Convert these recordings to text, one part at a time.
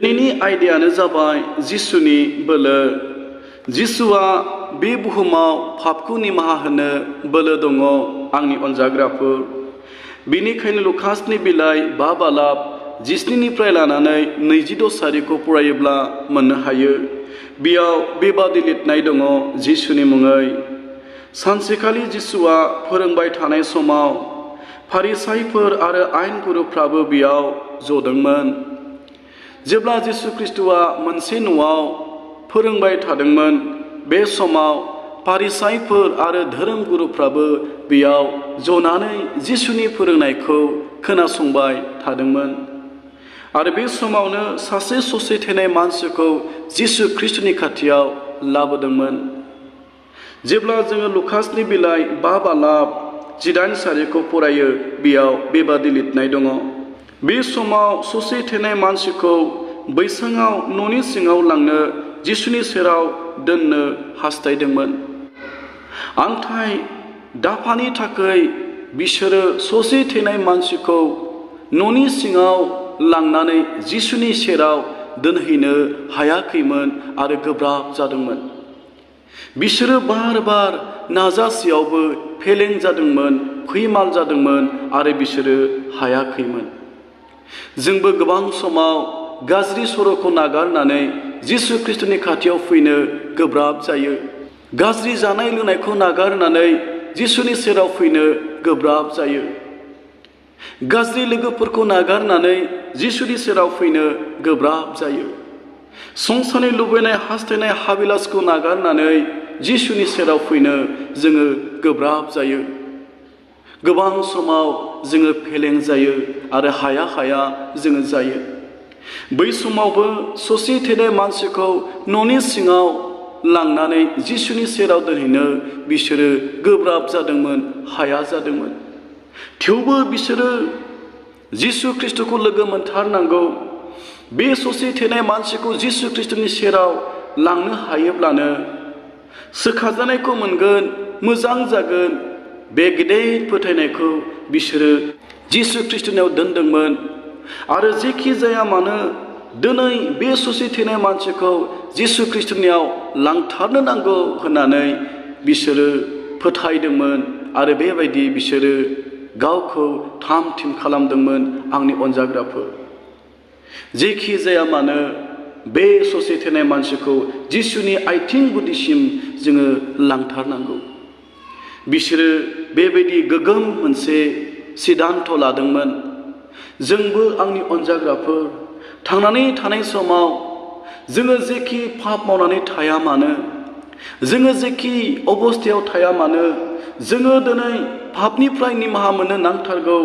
दिनैनि आयदायानो जाबाय जिसुनि बोलो। जिसुआ बे बुहुमाव पापखौ निमाहा होनो बोलो दङ आंनि अनजाग्राफोर। बेनिखायनो लुकासनि बिलाइ 5 बालाब 17निफ्राय लानानै 22 सारिखौ फरायोब्ला मोननो हायो। बेयाव बेबादि लिरनाय दङ जिसुनि मुङै। सानसेखालि जिसुआ फोरोंबाय थानाय समाव फारिसाइफोर आरो आयेनगुरुफ्राबो बेयाव जदोंमोन। जेब्ला जिसु ख्रिस्ट'आ मोनसे न'आव फोरोंबाय थादोंमोन, बे समाव फारिसाइफोर आरो धोरोमगुरुफ्राबो बेयाव जनानै जिसुनि फोरोंनायखौ खोनासंबाय थादोंमोन। आरो बे समावनो सासे ससे थैनाय मानसिखौ जिसु ख्रिस्ट'नि खाथियाव लाबोदोंमोन। जेब्ला जोङो लुकासनि बिलाइ 5 बालाब 18 सारिखौ फरायो, बेयाव बेबादि लिरनाय दङ। बे समाव ससे थैनाय मानसिखौ बैसाङाव न'नि सिङाव लांनो जिसुनि सेराव दोननो हास्थायदोंमोन। नाथाय दाफानि थाखाय बिसोरो ससे थैनाय मानसिखौ न'नि सिङाव लांनानै जिसुनि सेराव दोनहैनो हायाखैमोन आरो गोब्राब जादोंमोन। बिसोरो बार नाजासेयावबो फेलें जादोंमोन, फैमाल जादोंमोन आरो बिसोरो हायाखैमोन। जोंबो गोबां समाव गाज्रि सर'खौ नागारनानै जिसु ख्रिस्ट'नि खाथियाव फैनो गोब्राब जायो। गाज्रि जानाय लोंनायखौ नागारनानै जिसुनि सेराव फैनो गोब्राब जायो। गाज्रि लोगोफोरखौ नागारनानै जिसुनि सेराव फैनो गोब्राब जायो। संसारनि लुबैनाय हास्थायनाय हाबिलासखौ नागारनानै जिसुनि सेराव फैनो जोङो गोब्राब जायो। गोबां समाव जोङो फेलें जायो आरो हाया जोङो जायो। बै समावबो ससे थैनाय मानसिखौ न'नि सिङाव लांनानै जिसुनि सेराव दोनहैनो बिसोरो गोब्राब जादोंमोन, हाया जादोंमोन। थेवबो बिसोरो जिसु ख्रिस्ट'खौ लोगो मोनथारनांगौ। बे ससे थैनाय मानसिखौ जिसु ख्रिस्ट'नि सेराव लांनो हायोब्लानो सोखाजानायखौ मोनगोन, मोजां जागोन। बे गेदेर फोथायनायखौ बिसोरो जिसु ख्रिस्ट'नियाव दोनदोंमोन। आरो जेखि जाया मानो दिनै बे ससे थैनाय मानसिखौ जिसु ख्रिस्ट'नियाव लांथारनो नांगौ होननानै बिसोरो फोथायदोंमोन आरो बेबायदि बिसोरो गावखौ थाम थिम खालामदोंमोन आंनि अनजाग्राफोर। जेखि जाया मानो बे ससे थैनाय मानसिखौ जिसुनि आथिं गुदिसिम जोङो लांथारनांगौ। बिसोरो बेबायदि गोगोम मोनसे सिद्धान्त लादोंमोन। जोंबो आंनि अनजाग्राफोर थांनानै थानाय समाव जोङो जेखि पाप मावनानै थाया मानो, जोङो जेखि अबस्थायाव थाया मानो, जोङो दिनै पापनिफ्राय निमाहा मोननो नांथारगौ।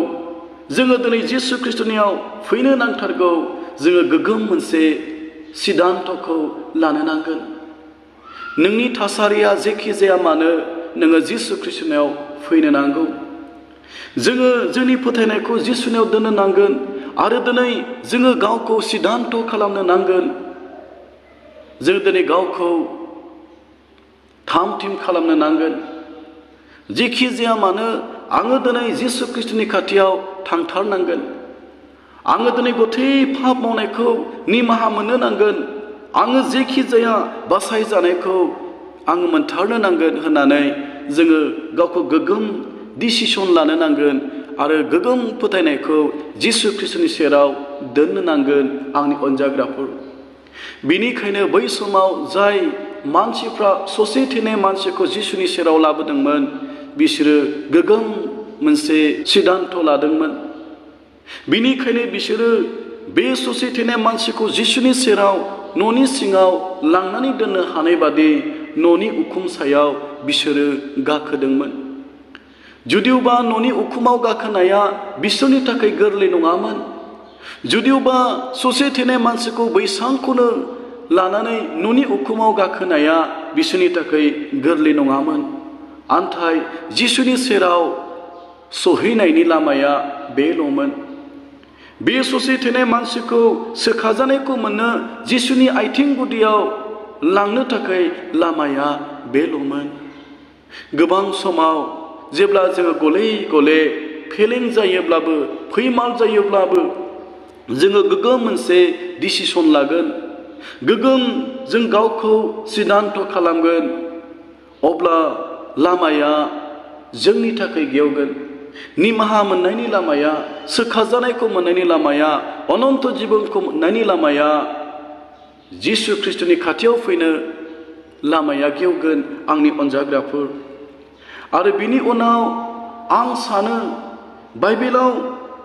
जोङो दिनै जिसु ख्रिस्ट'नियाव फैनो नांथारगौ। जोङो गोगोम मोनसे सिद्धान्तखौ लानो नांगोन। नोंनि थासारिया जेखि जाया मानो नोङो जिसु ख्रिस्ट'नियाव फैनो नांगौ। जोङो जोंनि फोथायनायखौ जिसुनियाव दोननो नांगोन आरो दिनै जोङो गावखौ सिद्धान्त खालामनो नांगोन। जों दिनै गावखौ थाम थिम खालामनो नांगोन। जेखि जाया मानो आङो दिनै जिसु ख्रिस्ट'नि खाथियाव थांथारनांगोन। आङो दिनै गथै पाप मावनायखौ निमाहा मोननो नांगोन। आङो जेखि जाया बासायजानायखौ आङो मोनथारनो नांगोन होननानै जोङो गावखौ गोगोम डिसिसन लानो नांगोन आरो गोगोम फोथायनायखौ जिसु ख्रिस्ट'नि सेराव दोननो नांगोन आंनि अनजाग्राफोर। बेनिखायनो बै समाव जाय मानसिफ्रा ससे थैनाय मानसिखौ जिसुनि सेराव लाबोदोंमोन, बिसोरो गोगोम मोनसे सिद्धान्त लादोंमोन। बेनिखायनो बिसोरो बे ससे थैनाय मानसिखौ जिसुनि सेराव न'नि सिङाव लांनानै दोननो हानाय बादि न'नि उखुम सायाव बिसोरो गाखोदोंमोन। जुदिवबा न'नि उखुमाव गाखोनाया बिसोरनि थाखाय गोरलै नङामोन। जुदिवबा ससे थैनाय मानसिखौ बैसांखौनो लानानै न'नि उखुमाव गाखोनाया बिसोरनि थाखाय गोरलै नङामोन। नाथाय जिसुनि सेराव सहैनायनि लामाया बेल'मोन। बे ससे थैनाय मानसिखौ सोखाजानायखौ मोननो जिसुनि आथिं गुदियाव लांनो थाखाय लामाया बेल'मोन। गोबां समाव जेब्ला जोङो गले गले फेलें जायोब्लाबो, फैमाल जायोब्लाबो, जोङो गोगोम मोनसे डिसिसन लागोन, गोगोम जों गावखौ सिद्धान्त खालामगोन, अब्ला लामाया जोंनि थाखाय गेवगोन। निमाहा मोननायनि लामाया, सोखाजानायखौ मोननायनि लामाया, अनन्त जिबनखौ मोननायनि लामाया, जिसु ख्रिस्टनि खाथियाव फैनो लामाया गेवगोन आंनि अनजाग्राफोर। आरो बिनि उनाव आं सानो बाइबेलाव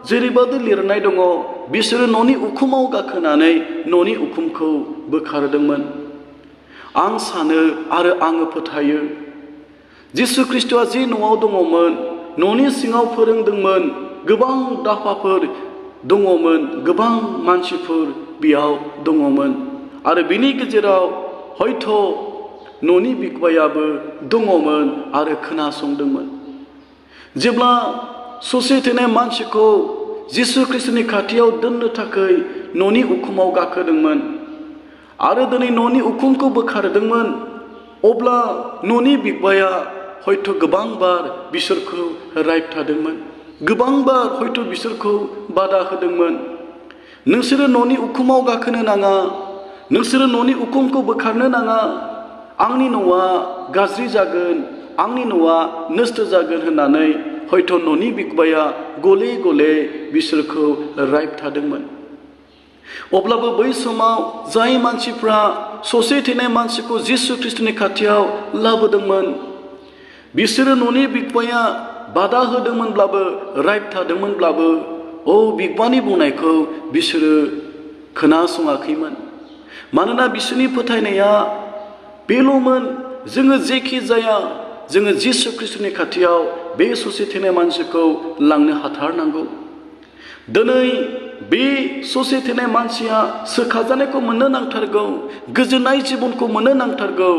जेरैबादि लिरनाय दङ, बिसोरो न'नि उखुमाव गाखोनानै न'नि उखुमखौ बोखारदोंमोन। आं सानो आरो आङो फोथायो जिसु ख्रिस्टआ जि न'आव दङमोन, न'नि सिङाव फोरोंदोंमोन, गोबां दाफाफोर दङमोन, गोबां मानसिफोर बेयाव दङमोन। आरो बिनि गेजेराव हयथ' न'नि बिगुमायाबो दङमोन आरो खोनासंदोंमोन। जेब्ला ससे थैनाय मानसिखौ जिसु ख्रिस्टनि खाथियाव दोननो थाखाय न'नि उखुमाव गाखोदोंमोन आरो दिनै न'नि उखुमखौ बोखारदोंमोन, अब्ला न'नि बिगुमाया हयथ' गोबां बार बिसोरखौ रायथादोंमोन, गोबां बार हयथ' बिसोरखौ बादा होदोंमोन। नोंसोरो न'नि उखुमाव गाखोनो नाङा, नोंसोरो न'नि उखुमखौ बोखारनो नाङा, आंनि न'आ गाज्रि जागोन, आंनि न'आ नस्थ' जागोन होननानै हयथ' न'नि बिगुमाया गले गले बिसोरखौ रायथादोंमोन। अब्लाबो बै समाव जाय मानसिफ्रा ससे थैनाय मानसिखौ जिसु ख्रिस्टनि खाथियाव लाबोदोंमोन, बिसोरो न'नि बिगुमाया बादा होदोंमोनब्लाबो, रायथादोंमोनब्लाबो, बिगुमानि बुंनायखौ बिसोरो खोनासङाखैमोन। मानोना बिसोरनि फोथायनाया बेल'मोन, जोङो जेखि जाया जोङो जिसु ख्रिस्टनि खाथियाव बे ससे थैनाय मानसिखौ लांनो हाथारनांगौ। दिनै बे ससे थैनाय मानसिया सोखाजानायखौ मोननो नांथारगौ, गोजोननाय जिबनखौ मोननो नांथारगौ।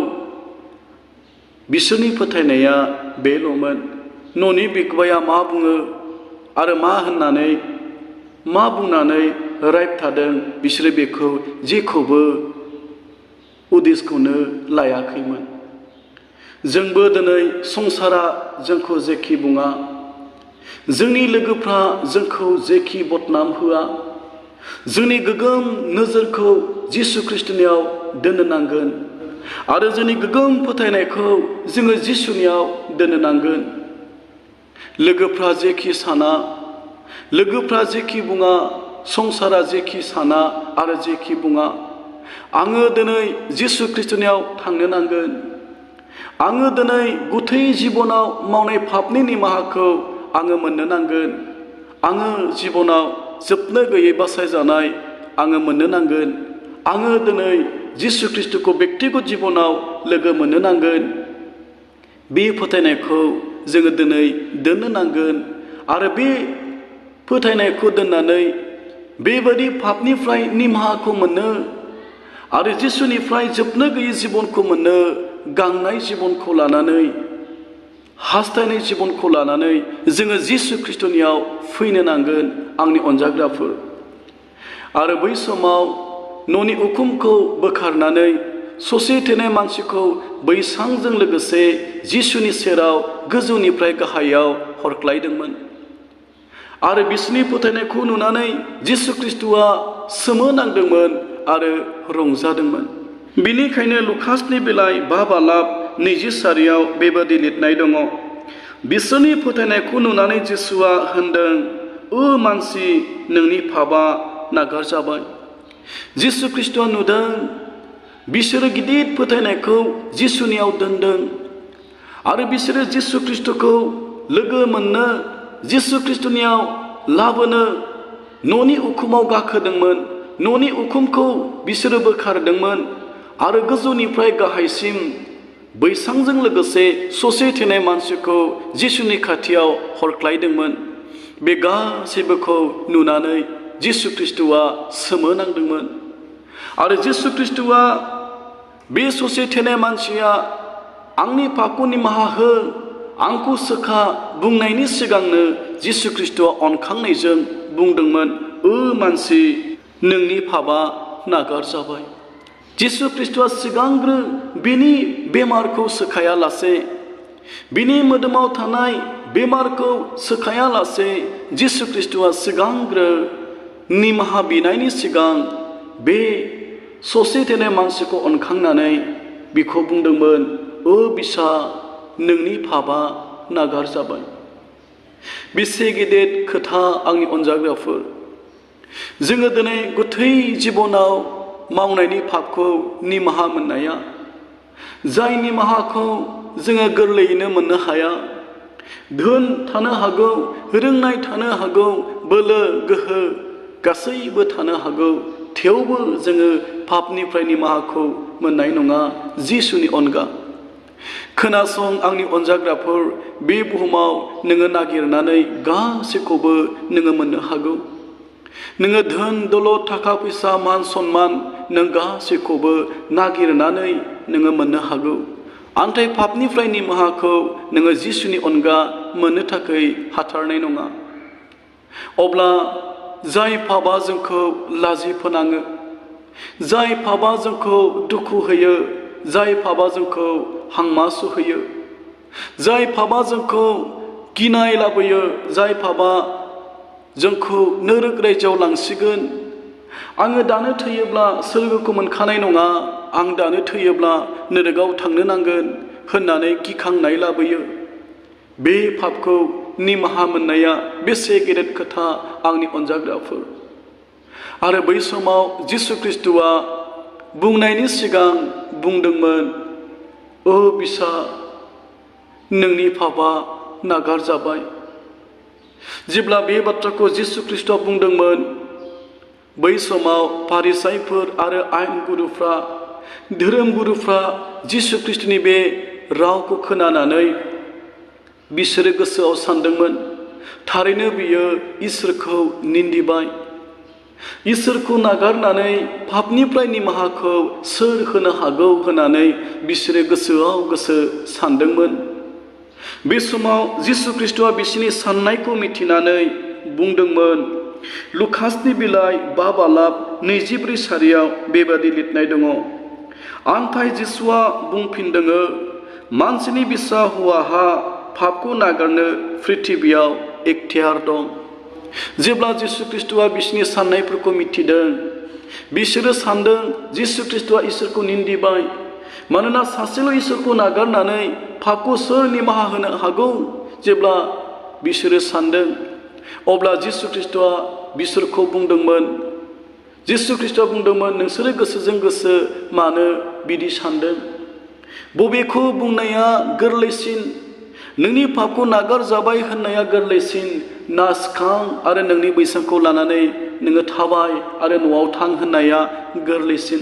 बिसोरनि फोथायनाया बेल'मोन। न'नि बिगुमाया मा बुङो आरो मा बुंनानै रायथादों, बिसोरो बेखौ जेखौबो उदिसखौनो लायाखैमोन। जोंबो दिनै संसारा जोंखौ जेखि बुङा, जोंनि लोगोफ्रा जोंखौ जेखि बदनाम होआ, जोंनि गोगोम नोजोरखौ जिसु ख्रिस्टनियाव दोननो नांगोन आरो जोंनि गोगोम फोथायनायखौ जोङो जिसुनियाव दोननो नांगोन। लोगोफ्रा जेखि साना, लोगोफ्रा जेखि बुङा, संसारा जेखि साना आरो जेखि बुङा, आङो दिनै जिसु ख्रिस्टनियाव थांनो नांगोन। आङो दिनै गुथै जिबनाव मावनाय पापनि निमाहाखौ आङो मोननो नांगोन। आङो जिबनाव जोबनो गैयै बासायजानाय आङो मोननो नांगोन। आङो दिनै जिसु ख्रिस्टखौ बेक्तिगत जिबनाव लोगो मोननो नांगोन। बे फोथायनायखौ जोङो दिनै दोननो नांगोन आरो बे फोथायनायखौ दोननानै बेबायदि पापनिफ्राय निमाहाखौ मोननो आरो जिसुनिफ्राय जोबनो गैयै जिबनखौ मोननो, गांनाय जिबनखौ लानानै, हास्थायनाय जिबनखौ लानानै जोङो जिसु ख्रिस्टनियाव फैनो नांगोन आंनि अनजाग्राफोर। आरो बै समाव न'नि उखुमखौ बोखारनानै ससे थैनाय मानसिखौ बैसांजों लोगोसे जिसुनि सेराव गोजौनिफ्राय गाहायाव हरख्लायदोंमोन। आरो बिसोरनि फोथायनायखौ नुनानै जिसु ख्रिस्टआ सोमोनांदोंमोन आरो रंजादोंमोन। बिनिखायनो लुकासनि बिलाइ 5:20 बेबादि लिरनाय दङ, बिसोरनि फोथायनायखौ नुनानै जिसुआ होनदों, मानसि, नोंनि पापआ नागारजाबाय। जिसु ख्रिस्टआ नुदों बिसोरो गिदिर फोथायनायखौ जिसुनियाव दोनदों आरो बिसोरो जिसु ख्रिस्टखौ लोगो मोननो, जिसु ख्रिस्टनियाव लाबोनो न'नि उखुमाव गाखोदोंमोन। न'नि उखुमखौ बिसोरो बोखारदोंमोन आरो गोजौनिफ्राय गाहायसिम बैसांजों लोगोसे ससे थैनाय मानसिखौ जिसुनि खाथियाव हरख्लायदोंमोन। बे गासैबोखौ नुनानै जिसु ख्रिस्टआ सोमोनांदोंमन। आरो जिसु ख्रिस्टआ बे ससे थैनाय मानसिया आंनि पापखौ निमाहा हो, आंखौ सोखा बुंनायनि सिगांनो जिसु ख्रिस्टआ अनखांनायजों बुंदोंमोन, मानसि, नोंनि पापआ नागारजाबाय। जिसु ख्रिस्टआ सिगांग्रो बिनि बेमारखौ सोखायालासे, बिनि मोदोमाव थानाय बेमारखौ सोखायालासे जिसु ख्रिस्टआ सिगांग्रो निमाहा बिनायनि सिगां बे ससे थेनाय मानसिखौ अनखांनानै बिखौ बुंदोंमोन, ओ बिसा, नोंनि पापा नागार जाबाय। बेसे गेदेर खोथा आंनि अनजाग्राफोर। जोङो दिनै गोथै जिबनाव मावनायनि पापखौ निमाहा मोननाया, जाय निमाहाखौ जोङो गोरलैयैनो मोननो हाया। धोन थानो हागौ, रोंनाय थानो हागौ, बोलो गोहो गासैबो थानो हागौ, थेवबो जोङो पापनिफ्राय निमाहाखौ मोननाय नङा जिसुनि अनगा। खोनासं आंनि अनजाग्राफोर, बे बुहुमाव नोङो नागिरनानै गासैखौबो नोङो मोननो हागौ। नोङो धोन दौलत थाखा फैसा मान सन्मान नों गासैखौबो नागिरनानै नोङो मोननो हागौ। नाथाय पापनिफ्राय निमाहाखौ नोङो जिसुनि अनगा मोननो थाखाय हाथारनाय नङा। अब्ला जाय पापा जोंखौ लाजि फोनाङो, जाय पापा जोंखौ दुखु होयो, जाय पापा जोंखौ हांमा सुहोयो, जाय पापा जोंखौ गिनाय लाबोयो, जाय पापा जोंखौ नोरक रायजोआव लांसिगोन, आङो दानो थैयोब्ला सोरगोखौ मोनखानाय नङा, आं दानो थैयोब्ला नोरकआव थांनो नांगोन होननानै गिखांनाय लाबोयो। बे पापखौ निमाहा मोननाया बेसे गेदेर खोथा आंनि अनजाग्राफोर। आरो बै समाव जिसु ख्रिस्ट'आ बुंनायनि सिगां बुंदोंमोन, ओ बिसा, नोंनि पापा नागार जाबाय। जेब्ला बे बाथ्राखौ जिसु ख्रिस्ट'आ बुंदोंमोन, बै समाव फारिसाइफोर आरो आयेन गुरुफ्रा, धोरोम गुरुफ्रा जिसु ख्रिस्ट'नि बे रावखौ खोनानानै बिसोरो गोसोआव सानदोंमोन, थारैनो बियो इसोरखौ निन्दिबाय। इसोरखौ नागारनानै पापनिफ्राय निमाहाखौ सोर होनो हागौ होननानै बिसोरो गोसोआव गोसो सानदोंमोन। बे समाव जिसु ख्रिस्ट'आ बिसोरनि साननायखौ मिथिनानै बुंदोंमोन। लुकासनि बिलाइ 5:24 सारियाव बेबादि लिरनाय दङ। आमफ्राय जिसुआ बुंफिनदोङो, मानसिनि बिसा हौवाहा पापखौ नागारनो पृथिबियाव एखतियार दं। जेब्ला जिसु ख्रिस्ट'आ बिसोरनि साननायफोरखौ मिथिदों, बिसोरो सानदों जिसु ख्रिस्ट'आ इसोरखौ निन्दिबाय। मानोना सासेल' इसोरखौ नागारनानै पापखौ सोर निमाहा होनो हागौ? जेब्ला बिसोरो सानदों, अब्ला जिसु ख्रिस्ट'आ बिसोरखौ बुंदोंमोन, जिसु ख्रिस्ट'आ बुंदोंमोन, नोंसोरो गोसोजों गोसो मानो बिदि सानदों? बबेखौ बुंनाया गोरलैसिन? नोंनि पापखौ नागार जाबाय होननाया गोरलैसिन, ना सिखां आरो नोंनि बैसांखौ लानानै नोङो थाबाय आरो न'आव थां होननाया गोरलैसिन?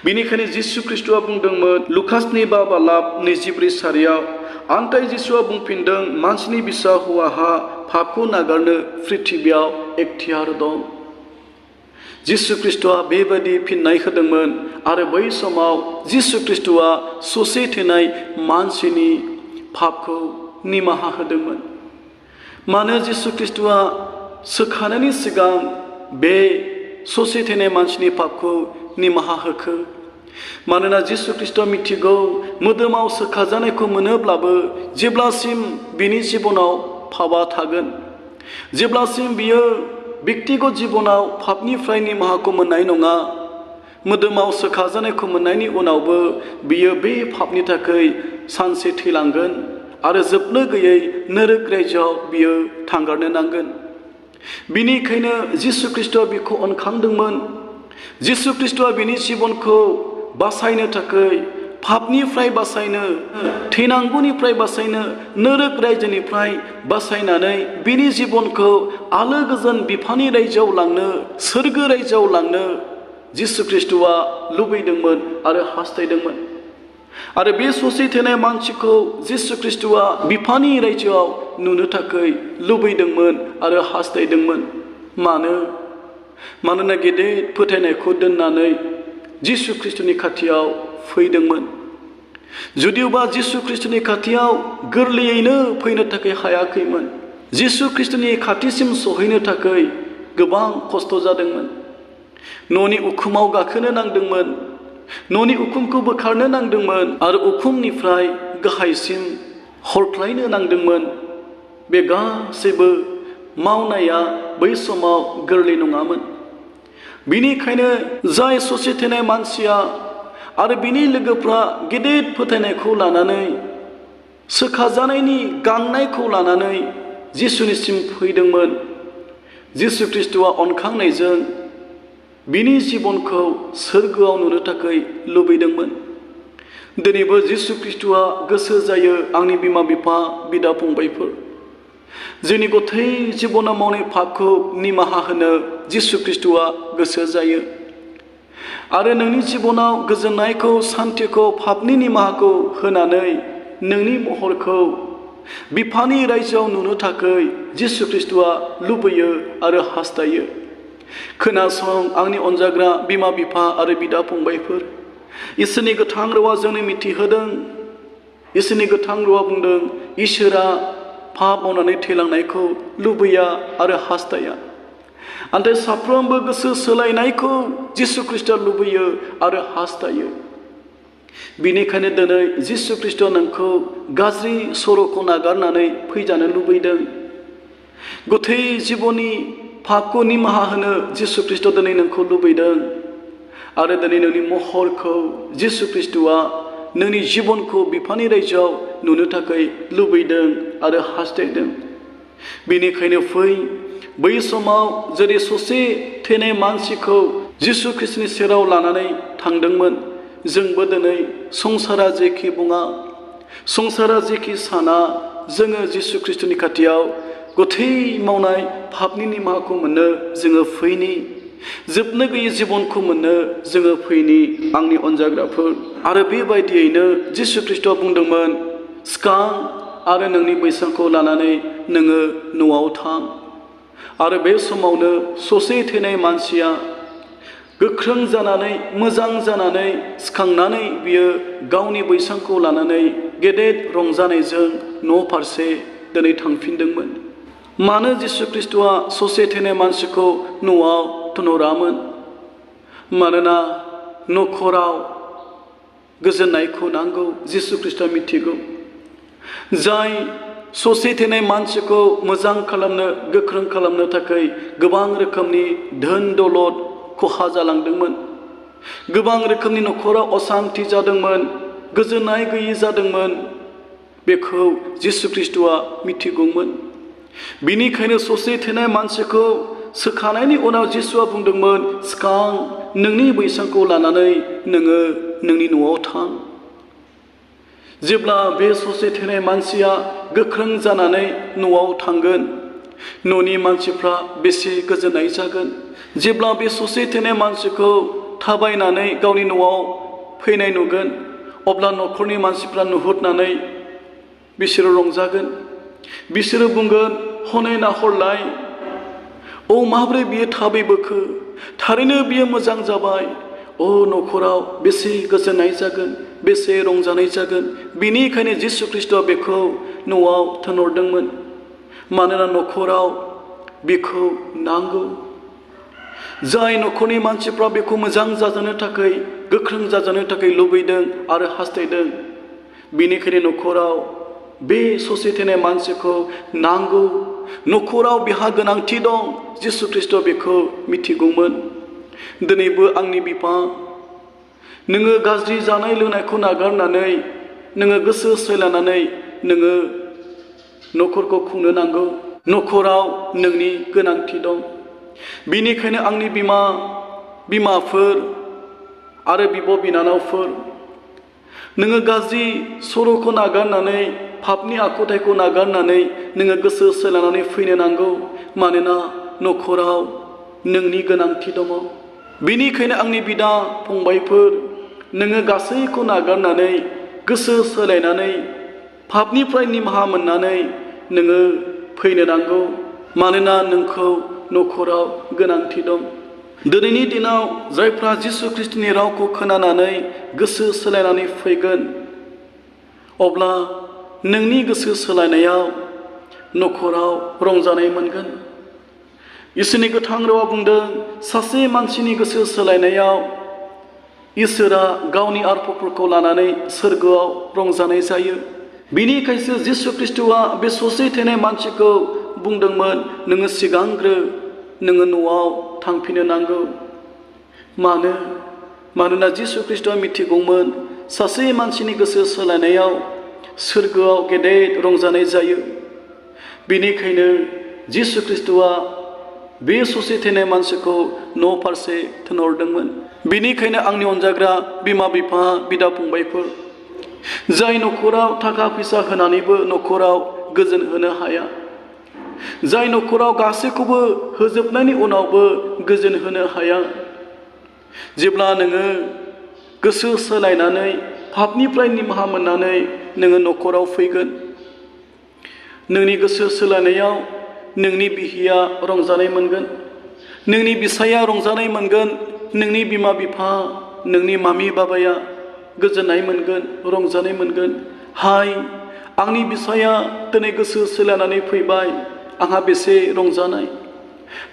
बेनिखायनो जिसु ख्रिस्ट'आ बुंदोंमोन लुकासनि 5:24 सारियाव, आमफ्राय जिसुआ बुंफिनदों, मानसिनि बिसा हौवाहा पापखौ नागारनो पृथिबियाव एखतियार दं। जिसु ख्रिस्ट'आ बेबादि फिननाय होदोंमोन आरो बै समाव जिसु ख्रिस्ट'आ ससे थैनाय मानसिनि पापखौ निमाहा होदोंमोन। मानो जिसु ख्रिस्ट'आ सोखानायनि सिगां बे ससे थैनाय मानसिनि पापखौ निमाहा होखो? मानोना जिसु ख्रिस्ट'आ मिथिगौ, मोदोमाव सोखाजानायखौ मोनोब्लाबो जेब्लासिम बिनि जिबनाव पापआ थागोन, जेब्लासिम बियो बेक्तिगत जिबनाव पापनिफ्राय निमाहाखौ मोननाय नङा, मोदोमाव सोखाजानायखौ मोननायनि उनावबो बियो बे पापनि थाखाय सानसे थैलांगोन आरो जोबनो गैयै नोरक रायजोआव बियो थांगारनो नांगोन। बिनिखायनो जिसु ख्रिस्ट'आ बिखौ अनखांदोंमोन। जिसु ख्रिस्ट'आ बिनि जिबनखौ बासायनो थाखाय, पापनिफ्राय बासायनो, थैनांगौनिफ्राय बासायनो, नोरक रायजोनिफ्राय बासायनानै बिनि जिबनखौ आलो गोजोन बिफानि रायजोआव लांनो, सोरगो रायजोआव लांनो जिसु ख्रिस्ट'आ लुबैदोंमोन आरो हास्थायदोंमोन। आरो बे ससे थैनाय मानसिखौ जिसु ख्रिस्ट'आ बिफानि रायजोआव नुनो थाखाय लुबैदोंमोन आरो हास्थायदोंमोन। मानोना गेदेर फोथायनायखौ दोननानै जिसु ख्रिस्ट'नि खाथियाव फैदोंमोन। जुदियोबा जिसु ख्रिस्ट'नि खाथियाव गोरलैयैनो फैनो थाखाय हायाखैमोन। जिसु ख्रिस्ट'नि खाथिसिम सहैनो थाखाय गोबां खस्थ' जादोंमोन। न'नि उखुमाव गाखोनो नांदोंमोन, न'नि उखुमखौ बोखारनो नांदोंमोन आरो उखुमनिफ्राय गाहायसिम हरख्लायनो नांदोंमोन। बे गासैबो मावनाया बै समाव गोरलै नङामोन। बिनिखायनो जाय ससे थैनाय मानसिया आरो बिनि लोगोफ्रा गिदिर फोथायनायखौ लानानै सोखाजानायनि गांनायखौ लानानै जिसुनिसिम फैदोंमोन, जिसु ख्रीष्टआ अनखांनायजों बिनि जिबनखौ सोरगोआव नुनो थाखाय लुबैदोंमोन। दिनैबो जिसु ख्रीष्टआ गोसो जायो आंनि बिमा बिफा बिदा फंबायफोर, जोंनि गथै जिबनाव मावनाय पापखौ निमाहा होनो जिसु ख्रीष्टआ गोसो जायो आरो नोंनि जिबनाव गोजोननायखौ, सान्थिखौ, पापनि निमाहाखौ होनानै नोंनि महरखौ बिफानि रायजोआव नुनो थाखाय जिसु ख्रीष्टआ लुबैयो आरो हास्थायो। खोनासं आंनि अनजाग्रा बिमा बिफा आरो बिदा फंबायफोर, इसोरनि गोथां रावा जोंनो मिथिहोदों, इसोरनि गोथां रावा बुंदों इसोरा पाप मावनानै थैलांनायखौ लुबैया आरो हास्थाया। नाथाय साफ्रोमबो गोसो सोलायनायखौ जिसु ख्रीष्टआ लुबैयो आरो हास्थायो। बिनिखायनो दिनै जिसु ख्रीष्टआ नोंखौ गाज्रि सर'खौ नागारनानै फैजानो लुबैदों। गथै जिबननि पापखौ निमाहा होनो जिसु ख्रीष्टआ दिनै नोंखौ लुबैदों आरो दिनै नोंनि महरखौ जिसु ख्रीष्टआ नोंनि जिबनखौ बिफानि रायजोआव नुनो थाखाय लुबैदों आरो हास्थायदों। बिनिखायनो फै, बै समाव जेरै ससे थैनाय मानसिखौ जिसु ख्रीष्टनि सेराव लानानै थांदोंमोन, जोंबो दिनै संसारा जेखि बुङा, संसारा जेखि साना, जोङो जिसु ख्रीष्टनि खाथियाव गथै मावनाय पापनि निमाहाखौ मोननो जोङो फैनि, जोबनो गैयै जिबनखौ मोननो जोङो फैनि आंनि अनजाग्राफोर। आरो बेबायदियैनो जिसु ख्रीष्टआ बुंदोंमोन, सिखां आरो नोंनि बैसांखौ लानानै नोङो न'आव थां। आरो बे समावनो ससे थैनाय मानसिया गोख्रों जानानै, मोजां जानानै, सिखांनानै बियो गावनि बैसांखौ लानानै गेदेर रंजानायजों न' फारसे दिनै थांफिनदोंमोन। मानो जिसु ख्रीष्टआ ससे थैनाय मानसिखौ न'आव थिनहरामोन? मानोना न'खराव गोजोननायखौ नांगौ जिसु ख्रीष्टआ मिथिगौ। जाय ससे थैनाय मानसिखौ मोजां खालामनो, गोख्रों खालामनो थाखाय गोबां रोखोमनि धोन दौलत खहा जालांदोंमोन, गोबां रोखोमनि न'खराव असान्थि जादोंमोन, गोजोननाय गैयै जादोंमोन, बेखौ जिसु ख्रीष्टआ मिथिगौमोन। बिनिखायनो ससे थैनाय मानसिखौ सोखानायनि उनाव जिसुआ बुंदोंमोन, सिखां नोंनि बैसांखौ लानानै नोङो नोंनि न'आव थां। जेब्ला बे ससे थैनाय मानसिया गोख्रों जानानै न'आव थांगोन, न'नि मानसिफ्रा बेसे गोजोननाय जागोन। जेब्ला बे ससे थैनाय मानसिखौ थाबायनानै गावनि न'आव फैनाय नुगोन, अब्ला न'खरनि मानसिफ्रा नुहुरनानै बिसोरो रंजागोन। बिसोरो बुंगोन, हनै नाहरलाय, औ माब्रै बियो थाबैबोखो, थारैनो बियो मोजां जाबाय। औ न'खराव बेसे गोजोननाय जागोन, बेसे रंजानाय जागोन। बिनिखायनो जिसु ख्रीष्टआ बेखौ न'आव थिनहरदोंमोन, मानोना न'खराव बेखौ नांगौ। जाय न'खरनि मानसिफ्रा बेखौ मोजां जाजानो थाखाय, गोख्रों जाजानो थाखाय लुबैदों आरो हास्थायदों, बिनिखायनो न'खराव बे ससे थैनाय मानसिखौ नांगौ। न'खराव बिहा गोनांथि दं। जिसु ख्रीष्टआ बेखौ मिथिगौमोन। दिनैबो आंनि बिफा, नोङो गाज्रि जानाय लोंनायखौ नागारनानै, नोङो गोसो सोलायनानै नोङो न'खरखौ खुंनो नांगौ। न'खराव नोंनि गोनांथि दं। बिनिखायनो आंनि बिमाफोर आरो बिब' बिनानावफोर, नोङो गाज्रि सर'खौ नागारनानै, पापनि आखुथायखौ नागारनानै नोङो गोसो सोलायनानै फैनो नांगौ। मानोना न'खराव नोंनि गोनांथि दङ। बिनिखायनो आंनि बिदा फंबायफोर, नोङो गासैखौ नागारनानै, गोसो सोलायनानै, पापनिफ्राय निमाहा मोननानै नोङो फैनो नांगौ। मानोना नोंखौ न'खराव गोनांथि दं। दिनैनि दिनाव जायफ्रा जिसु ख्रीष्टनि रावखौ खोनानानै गोसो सोलायनानै फैगोन, अब्ला नोंनि गोसो सोलायनायाव न'खराव रंजानाय मोनगोन। इसोरनि गोथां रावा बुंदों, सासे मानसिनि गोसो सोलायनायाव इसोरा गावनि आर्फफोरखौ लानानै सोरगोआव रंजानाय जायो। बिनिखायसो जिसु ख्रीष्टआ बे ससे थैनाय मानसिखौ बुंदोंमोन, नोङो सिगांग्रो नोङो न'आव थांफिननो नांगौ। मानोना जिसु ख्रीष्टआ मिथिगौमोन सासे मानसिनि गोसो सोलायनायाव सोरगोआव गेदेर रंजानाय जायो। बेनिखायनो जिसु ख्रीष्टआ बे ससे थैनाय मानसिखौ न' फारसे थिनहरदोंमोन। बेनिखायनो आंनि अनजाग्रा बिमा बिफा बिदा फंबायफोर, जाय न'खराव थाखा फैसा होनानैबो न'खराव गोजोन होनो हाया, जाय न'खराव गासैखौबो होजोबनायनि उनावबो गोजोन होनो हाया, जेब्ला नोङो गोसो सोलायनानै पापनिफ्राय निमाहा मोननानै नोङो न'खराव फैगोन, नोंनि गोसो सोलायनायाव नोंनि बिहिया रंजानाय मोनगोन, नोंनि बिसाया रंजानाय मोनगोन, नोंनि बिमा बिफा, नोंनि मामि बाबाया गोजोननाय मोनगोन, रंजानाय मोनगोन। हाय, आंनि बिसाया दिनै गोसो सोलायनानै फैबाय, आंहा बेसे रंजानाय।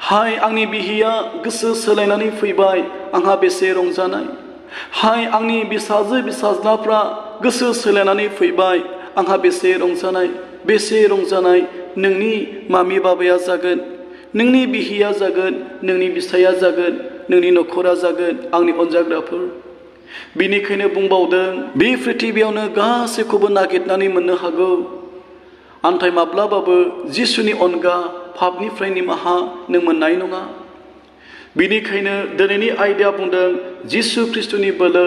हाय, आंनि बिहिया गोसो सोलायनानै फैबाय, आंहा बेसे रंजानाय। हाय, आंनि बिसाजो बिसाज्लाफ्रा गोसो सोलायनानै फैबाय, आंहा बेसे रंजानाय। बेसे रंजानाय नोंनि मामि बाबाया जागोन, नोंनि बिहिया जागोन, नोंनि बिसाया जागोन, नोंनि न'खरा जागोन, आंनि अनजाग्राफोर। बेनिखायनो बुंबावदों, बे प्रिथिबियावनो गासैखौबो नागिरनानै मोननो हागौ, नाथाय माब्लाबाबो जिसुनि अनगा पापनिफ्राय निमाहा नों मोननाय नङा। बेनिखायनो दिनैनि आयदाया बुंदों जिसु ख्रीष्टनि बोलो।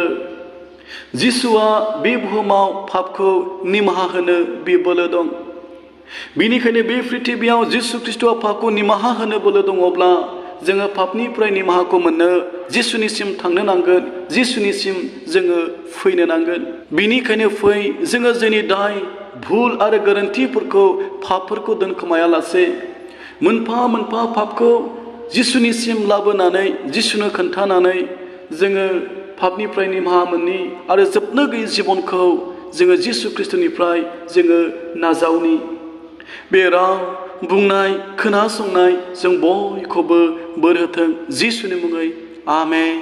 जिसुआ बे बुहुमाव पापखौ निमाहा होनो बे बोलो दं। बेनिखायनो बे प्रिथिबियाव जिसु ख्रीष्टआ पापखौ निमाहा होनो बोलो दङब्ला जोङो पापनिफ्राय निमाहाखौ मोननो जिसुनिसिम थांनो नांगोन, जिसुनिसिम जोङो फैनो नांगोन। बेनिखायनो फै, जोङो जोंनि दाय भुल आरो गोरोन्थिफोरखौ पापफोरखौ दोनखोमायालासे मोनफा मोनफा पापखौ जिसुनिसिम लाबोनानै जिसुनो खोन्थानानै जोङो पापनिफ्राय निमाहा मोननि आरो जोबनो गैयै जिबनखौ जोङो जिसु ख्रीष्टनिफ्राय जोङो नाजावनि। बे राव बुंनाय खोनासंनाय जों बयखौबो बोर होथों जिसुनि मुङै। आमेन।